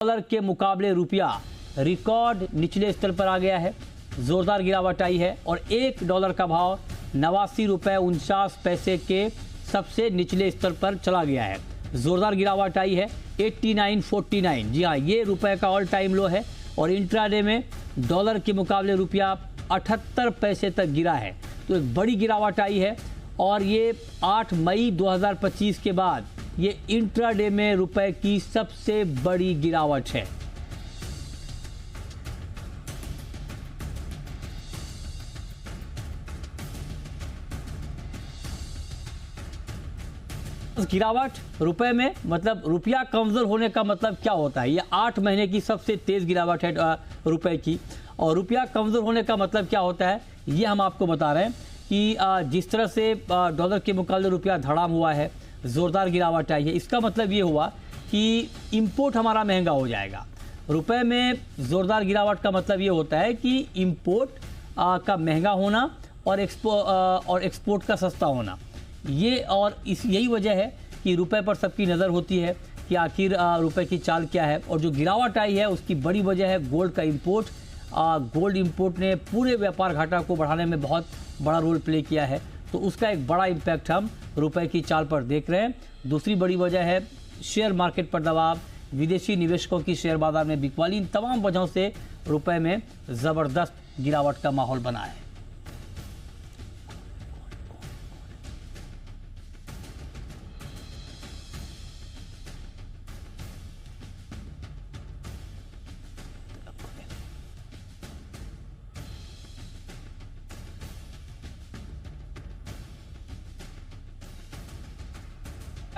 Dollar के मुकाबले रुपया रिकॉर्ड निचले स्तर पर आ गया है। जोरदार गिरावट आई है और $1 का भाव 89 रुपये 49 पैसे के सबसे निचले स्तर पर चला गया है। जोरदार गिरावट आई है 89.49। जी हाँ, ये रुपए का ऑल टाइम लो है और इंट्राडे में डॉलर के मुकाबले रुपया 78 पैसे तक गिरा है। तो एक बड़ी गिरावट आई है और ये 8 मई 2025 के बाद ये इंट्राडे में रुपए की सबसे बड़ी गिरावट है। गिरावट रुपए में मतलब रुपया कमजोर होने का मतलब क्या होता है? ये 8 महीने की सबसे तेज गिरावट है रुपए की। और रुपया कमजोर होने का मतलब क्या होता है ये हम आपको बता रहे हैं कि जिस तरह से डॉलर के मुकाबले रुपया धड़ाम हुआ है, जोरदार गिरावट आई है, इसका मतलब ये हुआ कि इंपोर्ट हमारा महंगा हो जाएगा। रुपए में जोरदार गिरावट का मतलब ये होता है कि इंपोर्ट का महंगा होना और एक्सपोर्ट का सस्ता होना। ये और यही वजह है कि रुपए पर सबकी नज़र होती है कि आखिर रुपए की चाल क्या है। और जो गिरावट आई है उसकी बड़ी वजह है गोल्ड का इंपोर्ट। गोल्ड इंपोर्ट ने पूरे व्यापार घाटा को बढ़ाने में बहुत बड़ा रोल प्ले किया है, तो उसका एक बड़ा इम्पैक्ट हम रुपए की चाल पर देख रहे हैं। दूसरी बड़ी वजह है शेयर मार्केट पर दबाव, विदेशी निवेशकों की शेयर बाजार में बिकवाली। इन तमाम वजहों से रुपए में ज़बरदस्त गिरावट का माहौल बना है।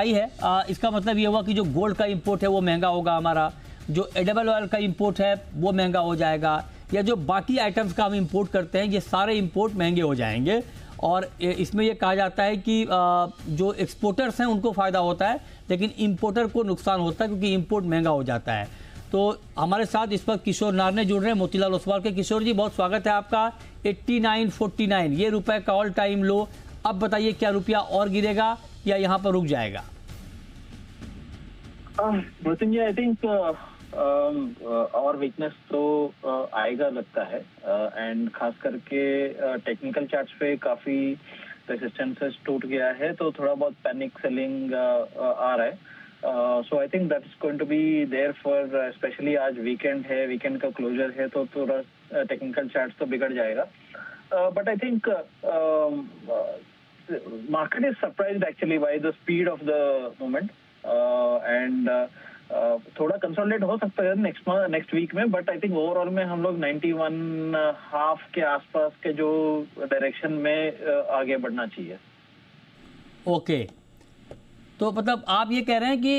आई है इसका मतलब ये हुआ कि जो गोल्ड का इंपोर्ट है वो महंगा होगा हमारा, जो एडिबल ऑयल का इंपोर्ट है वो महंगा हो जाएगा, या जो बाकी आइटम्स का हम इंपोर्ट करते हैं ये सारे इंपोर्ट महंगे हो जाएंगे। और इसमें ये कहा जाता है कि जो एक्सपोर्टर्स हैं उनको फ़ायदा होता है लेकिन इंपोर्टर को नुकसान होता है क्योंकि इंपोर्ट महंगा हो जाता है। तो हमारे साथ इस वक्त किशोर नारने जुड़ रहे हैं मोतीलाल ओसवाल के। किशोर जी, बहुत स्वागत है आपका। 89.49 ये रुपए का ऑल टाइम लो। अब बताइए क्या रुपया और गिरेगा या यहाँ पर रुक जाएगा? आई थिंक और वीकनेस तो आएगा लगता है, एंड खास करके टेक्निकल चार्ट्स पे काफी रेजिस्टेंसेस टूट गया है तो थोड़ा बहुत पैनिक सेलिंग आ रहा है। So I think that's going to be there for, specially आज वीकेंड है, वीकेंड का क्लोजर है तो थोड़ा टेक्निकल चार्ट्स तो बिगड़ जाएगा। But I think market is surprised actually by the speed of the movement, and थोड़ा कंसोलिडेट हो सकता है नेक्स्ट वीक में, बट आई थिंक ओवरऑल में हम लोग 91.5 के आसपास के जो डायरेक्शन में आगे बढ़ना चाहिए। ओके, तो मतलब आप ये कह रहे हैं कि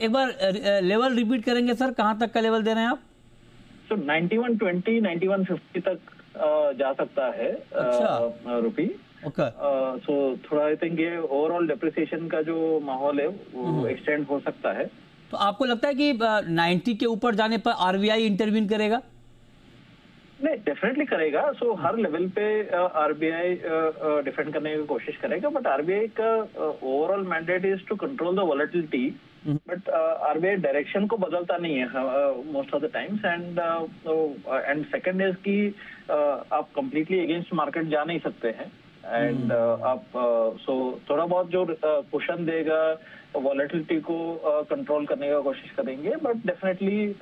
एक बार लेवल रिपीट करेंगे सर, कहाँ तक का लेवल दे रहे हैं आप? तो 91.20 91.50 तक जा सकता है रुपी। सो थोड़ा आई थिंक ये ओवरऑल डेप्रिसिएशन का जो माहौल है वो एक्सटेंड हो सकता है। तो आपको लगता है कि 90 के ऊपर जाने पर आरबीआई इंटरवीन करेगा? नहीं, डेफिनेटली करेगा। सो हर लेवल पे आरबीआई डिफेंड करने की कोशिश करेगा, बट आरबीआई का overall mandate is to control the volatility, but RBI direction को बदलता नहीं है most of the times. And second is कि आप कंप्लीटली अगेंस्ट मार्केट जा नहीं सकते हैं, एंड आप सो थोड़ा बहुत जो कुशन देगा वॉलेटिलिटी को कंट्रोल करने का कोशिश करेंगे। But definitely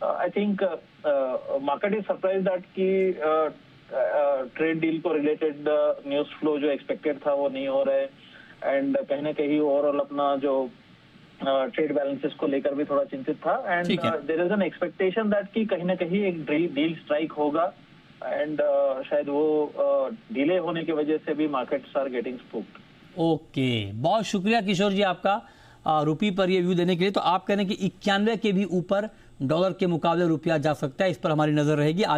I think market is surprise that कि ट्रेड डील को रिलेटेड न्यूज फ्लो जो एक्सपेक्टेड था वो नहीं हो रहा है, एंड कहीं ना कहीं ओवरऑल अपना जो ट्रेड बैलेंसेस को लेकर भी थोड़ा चिंतित था, and there is an expectation that कि कहीं ना कहीं एक डील स्ट्राइक होगा, एंड शायद वो डिले होने की वजह से भी markets are getting spooked. Okay, बहुत शुक्रिया किशोर जी आपका रुपये पर ये व्यू देने के लिए। तो आप कह रहे हैं कि 91 के भी ऊपर डॉलर के मुकाबले रुपया जा सकता है, इस पर हमारी नजर रहेगी।